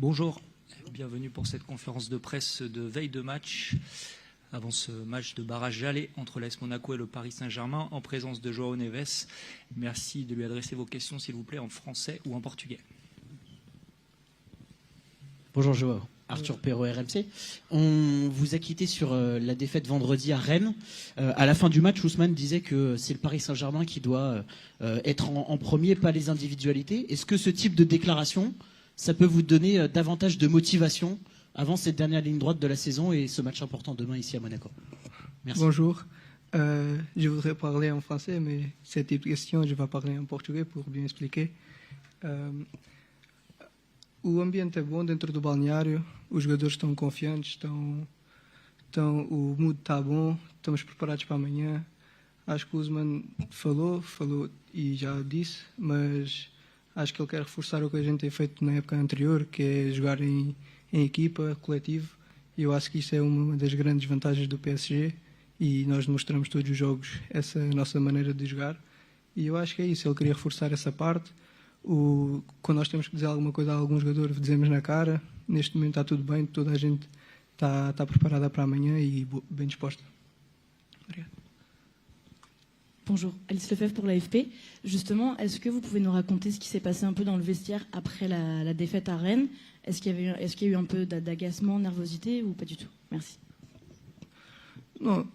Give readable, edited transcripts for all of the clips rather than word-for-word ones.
Bonjour, bienvenue pour cette conférence de presse de veille de match. Avant ce match de barrage aller entre l'AS Monaco et le Paris Saint-Germain, en présence de João Neves. Merci de lui adresser vos questions, s'il vous plaît, en français ou en portugais. Bonjour João, Arthur Perrault, RMC. On vous a quitté sur la défaite vendredi à Rennes. À la fin du match, Ousmane disait que c'est le Paris Saint-Germain qui doit être en premier, pas les individualités. Est-ce que ce type de déclaration, ça peut vous donner davantage de motivation avant cette dernière ligne droite de la saison et ce match important demain ici à Monaco? Merci. Bonjour. Je voudrais parler en français, mais cette question, je vais parler en portugais pour bien expliquer. O ambiente é bom dentro do balneário, os jogadores estão confiantes, o mood está bom, estamos preparados para amanhã. Acho que o Usman falou e já disse, mas acho que ele quer reforçar o que a gente tem feito na época anterior, que é jogar em equipa, coletivo. E eu acho que isso é uma das grandes vantagens do PSG e nós demonstramos todos os jogos essa nossa maneira de jogar. E eu acho que é isso, ele queria reforçar essa parte. Quando nós temos que dizer alguma coisa a algum jogador, dizemos na cara. Neste momento está tudo bem, toda a gente está preparada para amanhã e bem disposta. Obrigado. Bonjour, Alice Lefebvre pour l'AFP. Justement, est-ce que vous pouvez nous raconter ce qui s'est passé un peu dans le vestiaire après la défaite à Rennes? Est-ce qu'il y a eu un peu d'agacement, nervosité ou pas du tout? Merci. Non,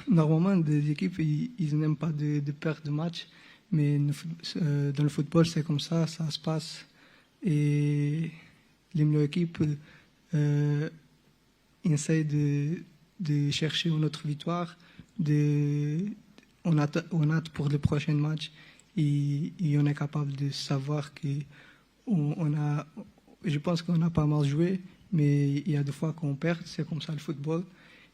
normalement, des équipes, ils n'aiment pas de perdre de match. Mais dans le football, c'est comme ça se passe. Et les meilleures équipes essayent de chercher une autre victoire. On hâte pour le prochain match et on est capable de savoir que je pense qu'on a pas mal joué, mais il y a des fois qu'on perd, c'est comme ça le football.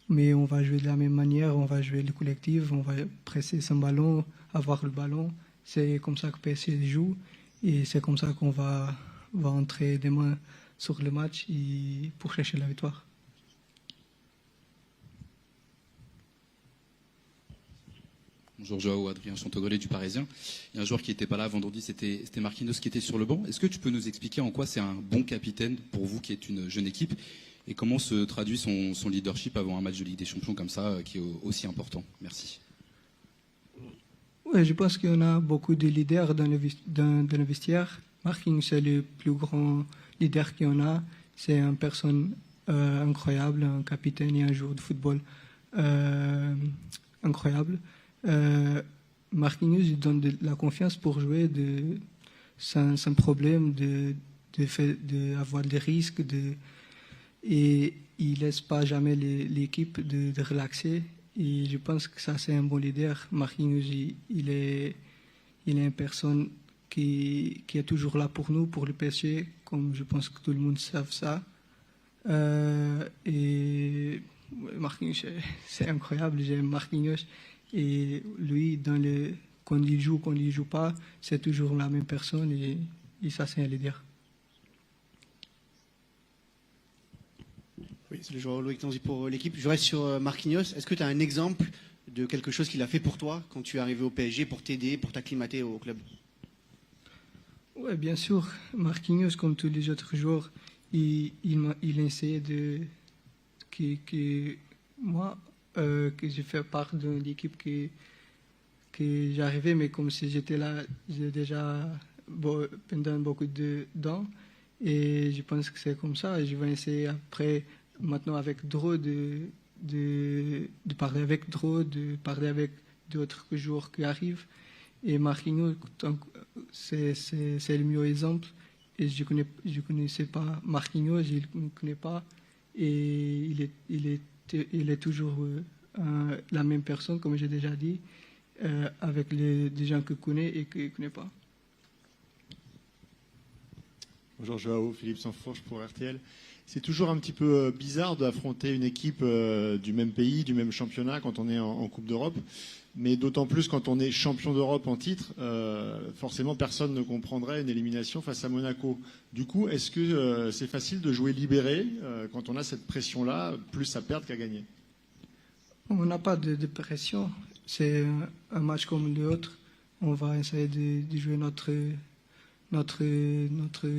Mais on va jouer de la même manière, on va jouer le collectif, on va presser son ballon, avoir le ballon. C'est comme ça que PSG joue et c'est comme ça qu'on va entrer demain sur le match et pour chercher la victoire. Bonjour Joao, Adrien Chantogolé du Parisien. Il y a un joueur qui n'était pas là vendredi, c'était Marquinhos qui était sur le banc. Est-ce que tu peux nous expliquer en quoi c'est un bon capitaine pour vous qui êtes une jeune équipe et comment se traduit son leadership avant un match de Ligue des Champions comme ça qui est aussi important? Merci. Oui, je pense qu'on a beaucoup de leaders dans le vestiaire. Marquinhos, c'est le plus grand leader qu'on a. C'est une personne incroyable, un capitaine et un joueur de football incroyable. Marquinhos, il donne de la confiance pour jouer sans problème, d'avoir des risques. Et il ne laisse pas jamais l'équipe de relaxer. Et je pense que ça, c'est un bon leader. Marquinhos, il est une personne qui est toujours là pour nous, pour le PSG, comme je pense que tout le monde sait ça. Et Marquinhos, c'est incroyable. J'aime Marquinhos. Et lui, quand il joue pas, c'est toujours la même personne. Et ça, c'est un leader. Oui, c'est le joueur Loïc Tanzi pour l'équipe. Je reste sur Marquinhos. Est-ce que tu as un exemple de quelque chose qu'il a fait pour toi quand tu es arrivé au PSG, pour t'aider, pour t'acclimater au club? Oui, bien sûr. Marquinhos, comme tous les autres joueurs, il a essayé que j'ai fait part de l'équipe que j'arrivais, mais comme si j'étais là, j'ai déjà pendant beaucoup de temps. Et je pense que c'est comme ça. Je vais essayer après, maintenant avec Dro, de parler avec Dro, de parler avec d'autres joueurs qui arrivent. Et Marquinhos, c'est le meilleur exemple. Et je connaissais pas Marquinhos, je ne le connais pas. Et il est toujours la même personne, comme j'ai déjà dit, avec des gens que je connais et que je ne connais pas. Bonjour Joao, Philippe Sansfourche pour RTL. C'est toujours un petit peu bizarre d'affronter une équipe du même pays, du même championnat quand on est en Coupe d'Europe, mais d'autant plus quand on est champion d'Europe en titre, forcément personne ne comprendrait une élimination face à Monaco. Du coup, est-ce que c'est facile de jouer libéré quand on a cette pression-là, plus à perdre qu'à gagner? On n'a pas de pression, c'est un match comme l'autre. On va essayer de jouer notre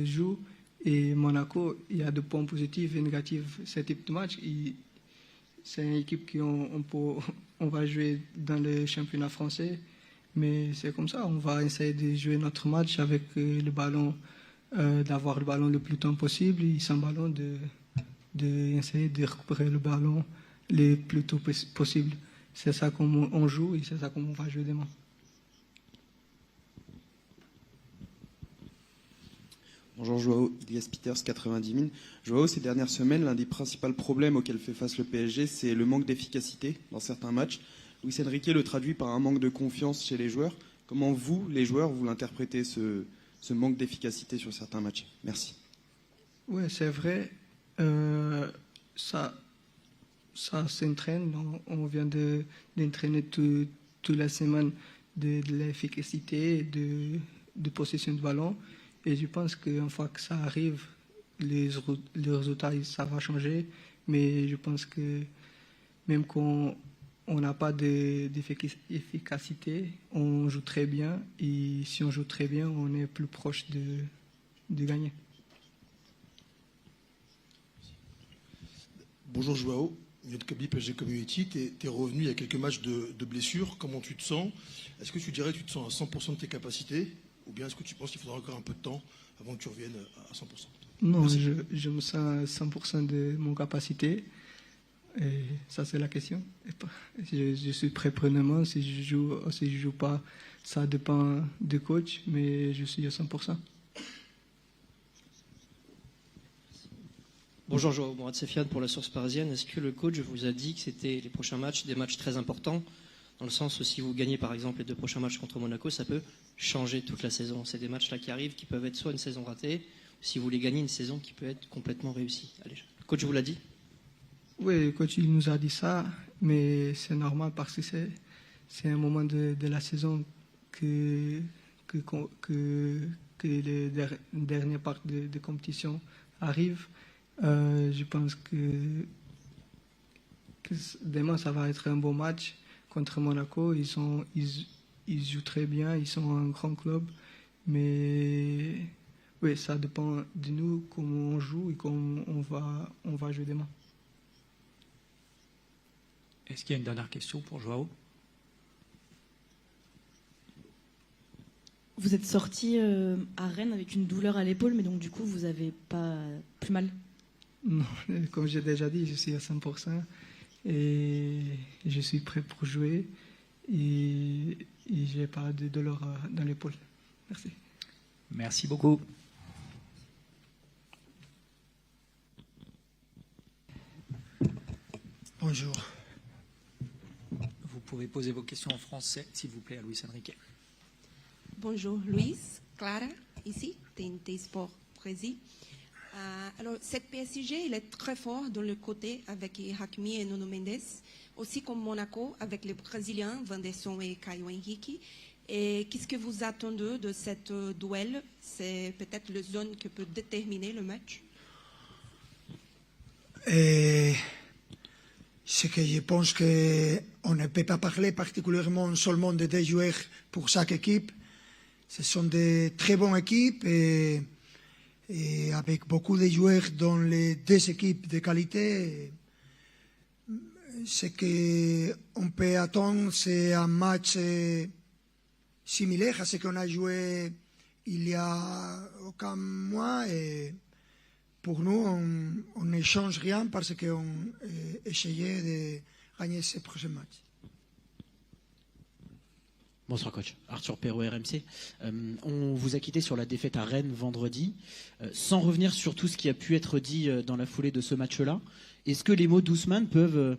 jeu Et Monaco, il y a des points positifs et négatifs. Ce type de match, c'est une équipe on va jouer dans le championnat français. Mais c'est comme ça, on va essayer de jouer notre match avec le ballon, d'avoir le ballon le plus tôt possible et sans ballon, d'essayer de récupérer le ballon le plus tôt possible. C'est ça qu'on joue et c'est ça qu'on va jouer demain. Bonjour Joao, Ilias Peters, 90 000. Joao, ces dernières semaines, l'un des principaux problèmes auxquels fait face le PSG, c'est le manque d'efficacité dans certains matchs. Luis Enrique le traduit par un manque de confiance chez les joueurs. Comment vous, les joueurs, vous l'interprétez, ce manque d'efficacité sur certains matchs? Merci. Oui, c'est vrai. Ça s'entraîne. On vient d'entraîner toute la semaine de l'efficacité, de possession de ballon. Et je pense qu'une fois que ça arrive, les résultats, ça va changer. Mais je pense que même quand on n'a pas d'efficacité, on joue très bien. Et si on joue très bien, on est plus proche de gagner. Bonjour Joao, Mieux de Kaby, PSG Community. Tu es revenu il y a quelques matchs de blessures. Comment tu te sens? Est-ce que tu dirais que tu te sens à 100% de tes capacités? Ou bien est-ce que tu penses qu'il faudra encore un peu de temps avant que tu reviennes à 100%? Non, je me sens à 100% de mon capacité. Et ça, c'est la question. Je suis prêt pleinement. Si je joue ou si je joue pas, ça dépend du coach, mais je suis à 100%. Bonjour Joao, Mourad Sefiane pour la Source Parisienne. Est-ce que le coach vous a dit que c'était les prochains matchs des matchs très importants, dans le sens où si vous gagnez par exemple les 2 prochains matchs contre Monaco, ça peut changer toute la saison? C'est des matchs là qui arrivent qui peuvent être soit une saison ratée, ou si vous les gagnez, une saison qui peut être complètement réussie. Allez, le coach vous l'a dit? Oui, le coach il nous a dit ça, mais c'est normal parce que c'est un moment de la saison que les dernières parties de compétition arrivent. Je pense que demain, ça va être un bon match contre Monaco. Ils jouent très bien, ils sont un grand club. Mais oui, ça dépend de nous, comment on joue et comment on va jouer demain. Est-ce qu'il y a une dernière question pour Joao? Vous êtes sorti à Rennes avec une douleur à l'épaule, mais donc du coup, vous n'avez pas plus mal? Non, comme j'ai déjà dit, je suis à 100% et je suis prêt pour jouer et je n'ai pas de douleur dans l'épaule. Merci. Merci beaucoup. Bonjour. Vous pouvez poser vos questions en français, s'il vous plaît, à Luis Enrique. Bonjour Luis, Clara, ici, TNT Sport Brésil. Alors, cette PSG, il est très fort dans le côté avec Hakimi et Nuno Mendes, aussi comme Monaco avec les Brésiliens, Vanderson et Caio Henrique. Et qu'est-ce que vous attendez de cette duel? C'est peut-être la zone qui peut déterminer le match? C'est que je pense qu'on ne peut pas parler particulièrement seulement de 2 joueurs pour chaque équipe. Ce sont de très bonnes équipes et avec beaucoup de joueurs dans les 2 équipes de qualité. Ce qu'on peut attendre, c'est un match similaire à ce qu'on a joué il y a aucun mois. Et pour nous, on ne change rien parce qu'on essayait de gagner ces prochains matchs. Bonsoir coach, Arthur Perrault, RMC. On vous a quitté sur la défaite à Rennes vendredi. Sans revenir sur tout ce qui a pu être dit dans la foulée de ce match-là, est-ce que les mots d'Ousmane peuvent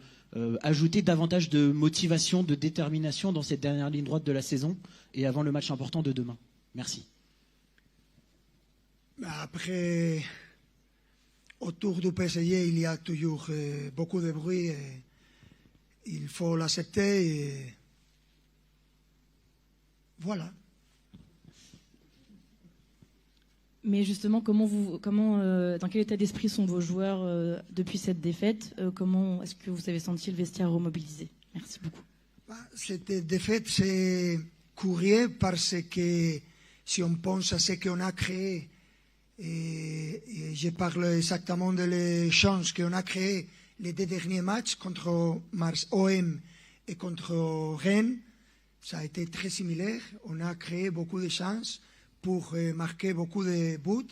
ajouter davantage de motivation, de détermination dans cette dernière ligne droite de la saison et avant le match important de demain? Merci. Après, autour du PSG, il y a toujours beaucoup de bruit. Et il faut l'accepter. Et voilà. Mais justement, dans quel état d'esprit sont vos joueurs depuis cette défaite? Comment est-ce que vous avez senti le vestiaire remobilisé? Merci beaucoup. Cette défaite, c'est curieux parce que si on pense à ce qu'on a créé Et je parle exactement de les chances qu'on a créées les 2 derniers matchs contre OM et contre Rennes. Ça a été très similaire. On a créé beaucoup de chances pour marquer beaucoup de buts.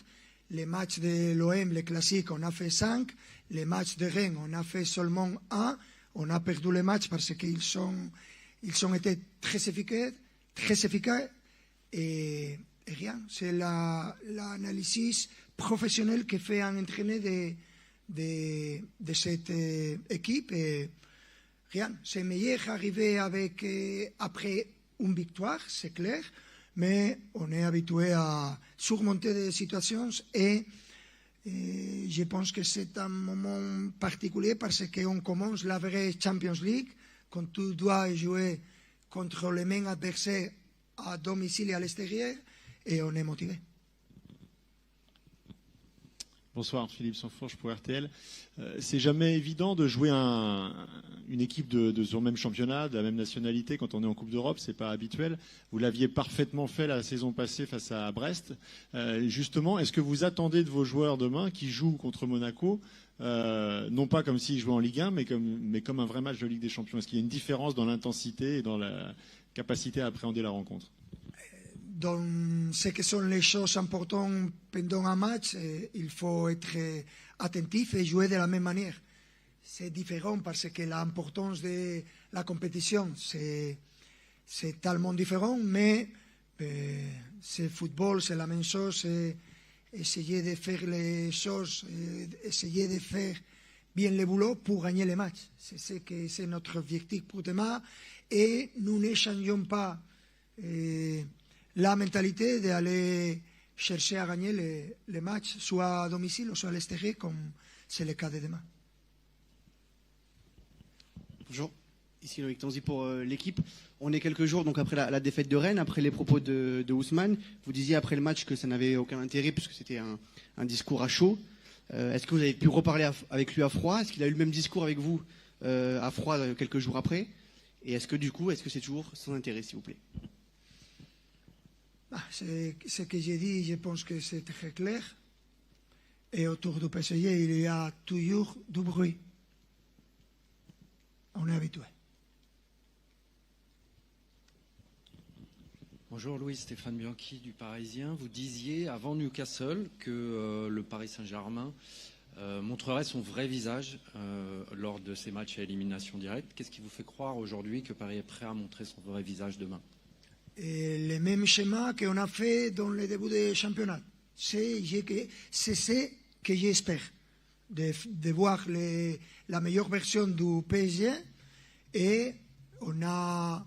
Les matchs de l'OM, les classiques, on a fait 5. Les matchs de Rennes, on a fait seulement 1. On a perdu les matchs parce qu'ils ont été très efficaces. Et rien. C'est l'analyse professionnelle que fait un entraîneur de cette équipe. Et rien. C'est meilleur arriver après une victoire, c'est clair. Mais on est habitué à surmonter des situations et je pense que c'est un moment particulier parce qu'on commence la vraie Champions League quand tu dois jouer contre les mêmes adversaires à domicile et à l'extérieur et on est motivé. Bonsoir, Philippe Sanfourche pour RTL. C'est jamais évident de jouer une équipe de sur le même championnat, de la même nationalité quand on est en Coupe d'Europe, c'est pas habituel. Vous l'aviez parfaitement fait la saison passée face à Brest. Justement, est-ce que vous attendez de vos joueurs demain qui jouent contre Monaco, non pas comme s'ils jouaient en Ligue 1, mais comme un vrai match de Ligue des Champions? Est-ce qu'il y a une différence dans l'intensité et dans la capacité à appréhender la rencontre? Dans ce que sont les choses importantes pendant un match, il faut être attentif et jouer de la même manière. C'est différent parce que l'importance de la compétition, c'est tellement différent, mais c'est football, c'est la même chose. C'est essayer de faire les choses, essayer de faire bien le boulot pour gagner les matchs. C'est ce que c'est notre objectif pour demain. Et nous ne changeons pas la mentalité d'aller chercher à gagner les matchs, soit à domicile ou soit à l'extérieur, comme c'est le cas de demain. Bonjour, ici Loïc Tanzi pour l'équipe. On est quelques jours donc après la défaite de Rennes, après les propos de Ousmane. Vous disiez après le match que ça n'avait aucun intérêt puisque c'était un discours à chaud. Est-ce que vous avez pu reparler avec lui à froid? Est-ce qu'il a eu le même discours avec vous à froid quelques jours après? Et est-ce que c'est toujours sans intérêt, s'il vous plaît? Ce que j'ai dit, je pense que c'est très clair. Et autour du PSG, il y a toujours du bruit. On est habitué. Bonjour Louis, Stéphane Bianchi du Parisien. Vous disiez avant Newcastle que le Paris Saint-Germain montrerait son vrai visage lors de ces matchs à élimination directe. Qu'est-ce qui vous fait croire aujourd'hui que Paris est prêt à montrer son vrai visage demain? Et le même schéma qu'on a fait dans le début du championnat. C'est ce que j'espère, de voir la meilleure version du PSG. Et on a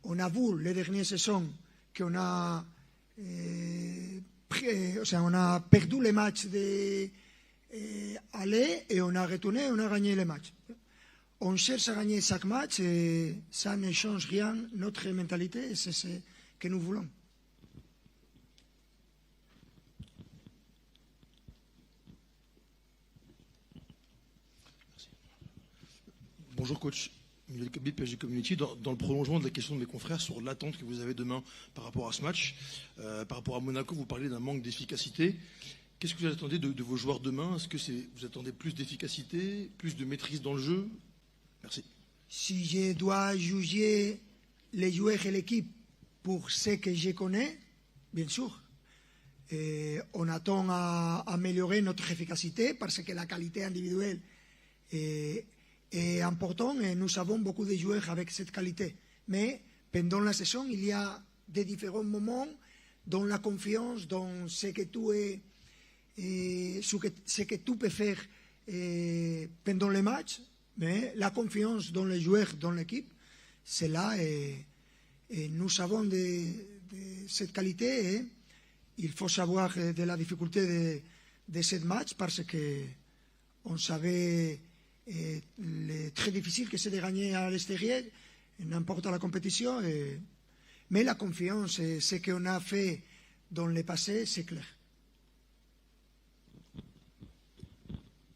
vu les dernières saisons qu'on a, on a perdu les matchs aller et on a retourné et on a gagné les matchs. On cherche à gagner chaque match et ça ne change rien, notre mentalité, et c'est ce que nous voulons. Bonjour coach, Miguel Kabi, PSG Community. Dans le prolongement de la question de mes confrères sur l'attente que vous avez demain par rapport à ce match, par rapport à Monaco, vous parlez d'un manque d'efficacité. Qu'est-ce que vous attendez de vos joueurs demain? Est-ce que vous attendez plus d'efficacité, plus de maîtrise dans le jeu? Merci. Si je dois juger les joueurs et l'équipe pour ce que je connais, bien sûr. On attend à améliorer notre efficacité parce que la qualité individuelle est importante et nous avons beaucoup de joueurs avec cette qualité. Mais pendant la saison, il y a des différents moments dans la confiance, dans ce que tu peux faire pendant les matchs. Mais la confiance dans les joueurs, dans l'équipe, c'est là et nous avons de cette qualité. Et il faut savoir de la difficulté de ce match parce qu'on savait très difficile que c'est de gagner à l'extérieur, n'importe la compétition. Mais la confiance, ce qu'on a fait dans le passé, c'est clair.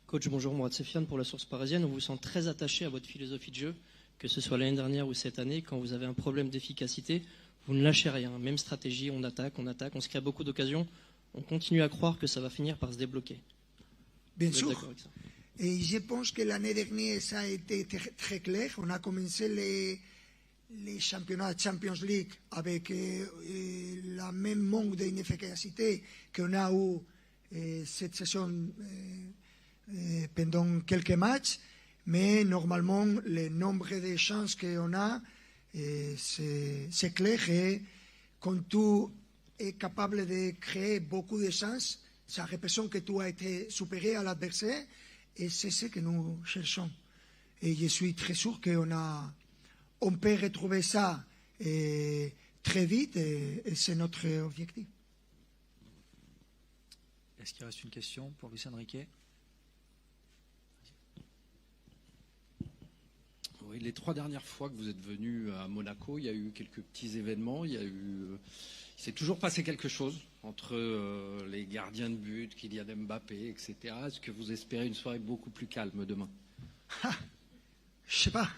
Coach, bonjour, Mourad Sefiane pour la Source Parisienne. On vous sent très attaché à votre philosophie de jeu, que ce soit l'année dernière ou cette année. Quand vous avez un problème d'efficacité, vous ne lâchez rien. Même stratégie, on attaque, on se crée beaucoup d'occasions. on continue à croire que ça va finir par se débloquer. Bien Vous êtes sûr. d'accord avec ça? Et je pense que l'année dernière, ça a été très clair. On a commencé les championnats Champions League avec la même manque d'inefficacité qu'on a eu cette saison pendant quelques matchs. Mais normalement, le nombre de chances qu'on a, c'est clair. Et quand tu es capable de créer beaucoup de chances, ça représente que tu as été supérieur à l'adversaire. Et c'est ce que nous cherchons. Et je suis très sûr on peut retrouver ça très vite et c'est notre objectif. Est-ce qu'il reste une question pour Luis Enrique? Oui, les 3 dernières fois que vous êtes venu à Monaco, il y a eu quelques petits événements. Il s'est toujours passé quelque chose entre les gardiens de but, Kylian Mbappé, etc. Est-ce que vous espérez une soirée beaucoup plus calme demain? Je sais pas.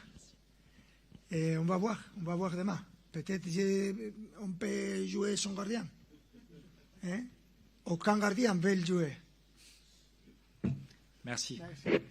Et on va voir demain. Peut-être on peut jouer son gardien. Aucun gardien veut le jouer. Merci. Merci.